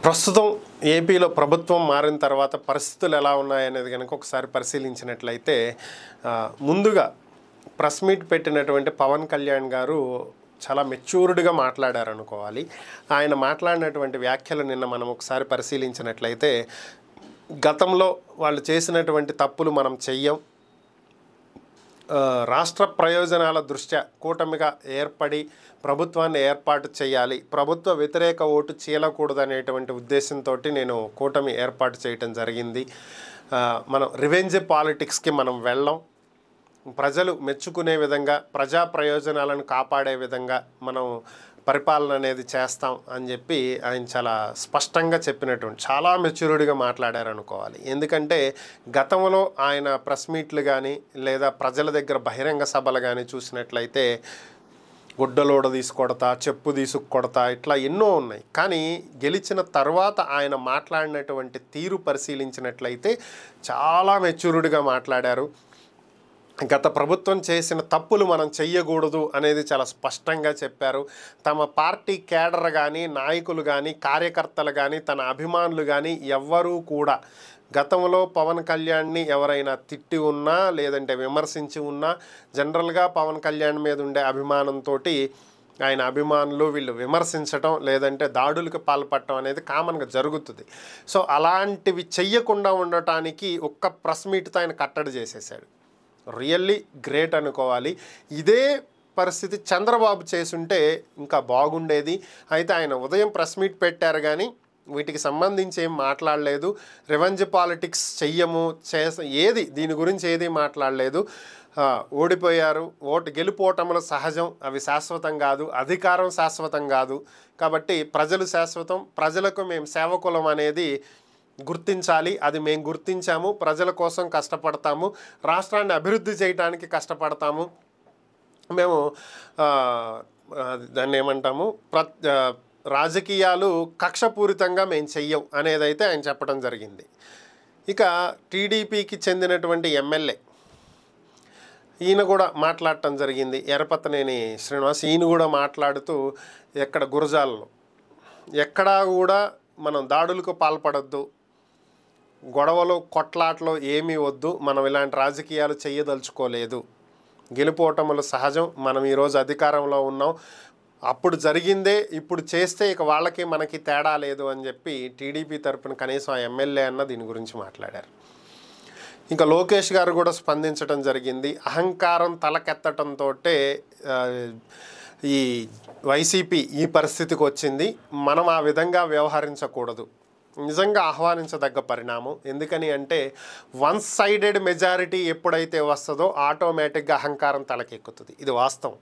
ప్రస్తుతం ఏపీలో ప్రభుత్వం మారిన తర్వాత పరిస్థితులు ఎలా ఉన్నాయనేది కనుక ఒకసారి పరిశీలించినట్లయితే ముందుగా ప్రెస్ మీట్ పెట్టినటువంటి పవన్ కళ్యాణ్ గారు చాలా మెచ్యూర్డ్గా మాట్లాడారు అనుకోవాలి. ఆయన మాట్లాడినటువంటి వ్యాఖ్యలు నిన్న మనం ఒకసారి పరిశీలించినట్లయితే గతంలో వాళ్ళు చేసినటువంటి తప్పులు మనం చెయ్యం, రాష్ట్ర ప్రయోజనాల దృష్ట్యా కూటమిగా ఏర్పడి ప్రభుత్వాన్ని ఏర్పాటు చేయాలి, ప్రభుత్వ వ్యతిరేక ఓటు చీలకూడదనేటువంటి ఉద్దేశంతో నేను కూటమి ఏర్పాటు చేయటం జరిగింది. మనం రివెంజ్ పాలిటిక్స్కి మనం వెళ్ళం, ప్రజలు మెచ్చుకునే విధంగా ప్రజా ప్రయోజనాలను కాపాడే విధంగా మనం పరిపాలన అనేది చేస్తాం అని చెప్పి ఆయన చాలా స్పష్టంగా చెప్పినటువంటి చాలా మెచ్యూర్డ్గా మాట్లాడారు అనుకోవాలి. ఎందుకంటే గతంలో ఆయన ప్రెస్ మీట్లు కానీ లేదా ప్రజల దగ్గర బహిరంగ సభలు కానీ చూసినట్లయితే గుడ్డలోడ తీసుకొడతా, చెప్పు తీసుకొడతా, ఇట్లా ఎన్నో ఉన్నాయి. కానీ గెలిచిన తర్వాత ఆయన మాట్లాడినటువంటి తీరు పరిశీలించినట్లయితే చాలా మెచ్యూర్డ్గా మాట్లాడారు. గత ప్రభుత్వం చేసిన తప్పులు మనం చెయ్యకూడదు అనేది చాలా స్పష్టంగా చెప్పారు. తమ పార్టీ కేడర్ కానీ నాయకులు కానీ కార్యకర్తలు కానీ తన అభిమానులు కానీ ఎవ్వరూ కూడా గతంలో పవన్ కళ్యాణ్ని ఎవరైనా తిట్టి ఉన్నా లేదంటే విమర్శించి ఉన్నా జనరల్గా పవన్ కళ్యాణ్ మీద ఉండే అభిమానంతో ఆయన అభిమానులు వీళ్ళు విమర్శించడం లేదంటే దాడులకు పాల్పడటం అనేది కామన్గా జరుగుతుంది. సో అలాంటివి చెయ్యకుండా ఉండటానికి ఒక్క ప్రెస్ మీట్తో ఆయన కట్టడి చేసేసాడు. రియల్లీ గ్రేట్ అనుకోవాలి. ఇదే పరిస్థితి చంద్రబాబు చేసుంటే ఇంకా బాగుండేది. అయితే ఆయన ఉదయం ప్రెస్ మీట్ పెట్టారు కానీ వీటికి సంబంధించి ఏం మాట్లాడలేదు. రివెంజ్ పాలిటిక్స్ చెయ్యము ఏది దీని గురించి ఏది మాట్లాడలేదు. ఓడిపోయారు, ఓటు గెలుపోవటంలో సహజం, అవి శాశ్వతం కాదు, అధికారం శాశ్వతం కాదు, కాబట్టి ప్రజలు శాశ్వతం, ప్రజలకు మేము సేవకులం అనేది గుర్తించాలి, అది మేము గుర్తించాము, ప్రజల కోసం కష్టపడతాము, రాష్ట్రాన్ని అభివృద్ధి చేయడానికి కష్టపడతాము, మేము దాన్ని ఏమంటాము రాజకీయాలు కక్షపూరితంగా మేము చెయ్యం అనేదైతే ఆయన చెప్పడం జరిగింది. ఇక టీడీపీకి చెందినటువంటి ఎమ్మెల్యే ఈయన కూడా మాట్లాడటం జరిగింది, ఎర్రపతనేని శ్రీనివాస్. ఈయన కూడా మాట్లాడుతూ ఎక్కడ గురజాలలో ఎక్కడా కూడా మనం దాడులకు పాల్పడొద్దు, గొడవలు కొట్లాట్లో ఏమీ వద్దు, మనం ఇలాంటి రాజకీయాలు చేయదలుచుకోలేదు, గెలుపోవటములు సహజం, మనం ఈరోజు అధికారంలో ఉన్నాం, అప్పుడు జరిగిందే ఇప్పుడు చేస్తే ఇక వాళ్ళకి మనకి తేడా లేదు అని చెప్పి టీడీపీ తరపున కనీసం ఆ ఎమ్మెల్యే అన్న దీని గురించి మాట్లాడారు. ఇంకా లోకేష్ గారు కూడా స్పందించడం జరిగింది. అహంకారం తలకెత్తటంతో ఈ వైసీపీ ఈ పరిస్థితికి వచ్చింది, మనం ఆ విధంగా వ్యవహరించకూడదు, నిజంగా ఆహ్వానించదగ్గ పరిణామం. ఎందుకని అంటే వన్ సైడెడ్ మెజారిటీ ఎప్పుడైతే వస్తుందో ఆటోమేటిక్గా అహంకారం తలకెక్కుతుంది. ఇది వాస్తవం.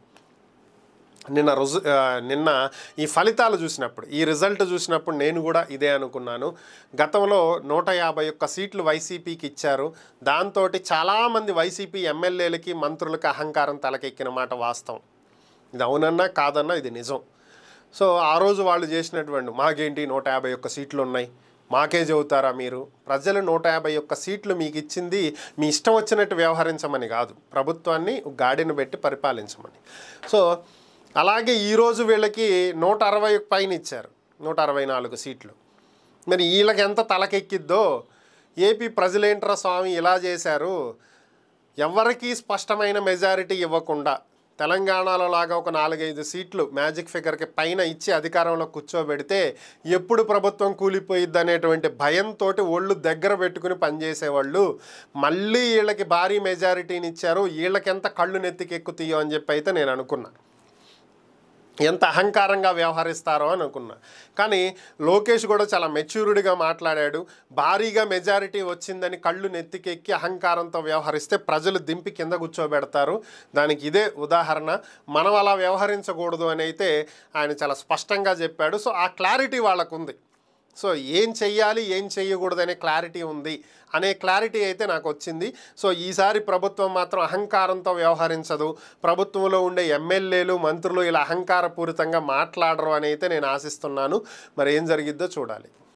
నిన్న ఈ ఫలితాలు చూసినప్పుడు, ఈ రిజల్ట్ చూసినప్పుడు నేను కూడా ఇదే అనుకున్నాను. గతంలో 151 సీట్లు వైసీపీకి ఇచ్చారు, దాంతో చాలామంది వైసీపీ ఎమ్మెల్యేలకి మంత్రులకి అహంకారం తలకెక్కిన మాట వాస్తవం. ఇది అవునన్నా కాదన్నా ఇది నిజం. సో ఆ రోజు వాళ్ళు చేసినటువంటి మాకేంటి 151 సీట్లు ఉన్నాయి, మాకే చెబుతారా మీరు, ప్రజలు 151 సీట్లు మీకు ఇచ్చింది మీ ఇష్టం వచ్చినట్టు వ్యవహరించమని కాదు, ప్రభుత్వాన్ని గాడిని పెట్టి పరిపాలించమని. సో అలాగే ఈరోజు వీళ్ళకి 160 పైన ఇచ్చారు, 164 సీట్లు. మరి వీళ్ళకి ఎంత తలకెక్కిద్దో, ఏపీ ప్రజలేంట్రా స్వామి ఇలా చేశారు, ఎవరికీ స్పష్టమైన మెజారిటీ ఇవ్వకుండా తెలంగాణలో లాగా ఒక 4-5 సీట్లు మ్యాజిక్ ఫిగర్కి పైన ఇచ్చి అధికారంలో కూర్చోబెడితే ఎప్పుడు ప్రభుత్వం కూలిపోయిద్ది అనేటువంటి భయంతో ఒళ్ళు దగ్గర పెట్టుకుని పనిచేసేవాళ్ళు మళ్ళీ వీళ్ళకి భారీ మెజారిటీని ఇచ్చారు, వీళ్ళకి ఎంత కళ్ళు నెత్తికెక్కుతాయో అని చెప్పి అయితే నేను అనుకున్నా, ఎంత అహంకారంగా వ్యవహరిస్తారో అని అనుకున్నా. కానీ లోకేష్ కూడా చాలా మెచ్యూర్డ్గా మాట్లాడాడు. భారీగా మెజారిటీ వచ్చిందని కళ్ళు నెత్తికెక్కి అహంకారంతో వ్యవహరిస్తే ప్రజలు దింపి కింద కూర్చోబెడతారు, దానికి ఇదే ఉదాహరణ, మనం అలా వ్యవహరించకూడదు అని అయితే ఆయన చాలా స్పష్టంగా చెప్పాడు. సో ఆ క్లారిటీ వాళ్ళకు ఉంది. సో ఏం చెయ్యాలి ఏం చెయ్యకూడదు అనే క్లారిటీ ఉంది అనే క్లారిటీ అయితే నాకు వచ్చింది. సో ఈసారి ప్రభుత్వం మాత్రం అహంకారంతో వ్యవహరించదు, ప్రభుత్వంలో ఉండే ఎమ్మెల్యేలు మంత్రులు ఇలా అహంకారపూరితంగా మాట్లాడరు అని అయితే నేను ఆశిస్తున్నాను. మరి ఏం జరిగిద్దో చూడాలి.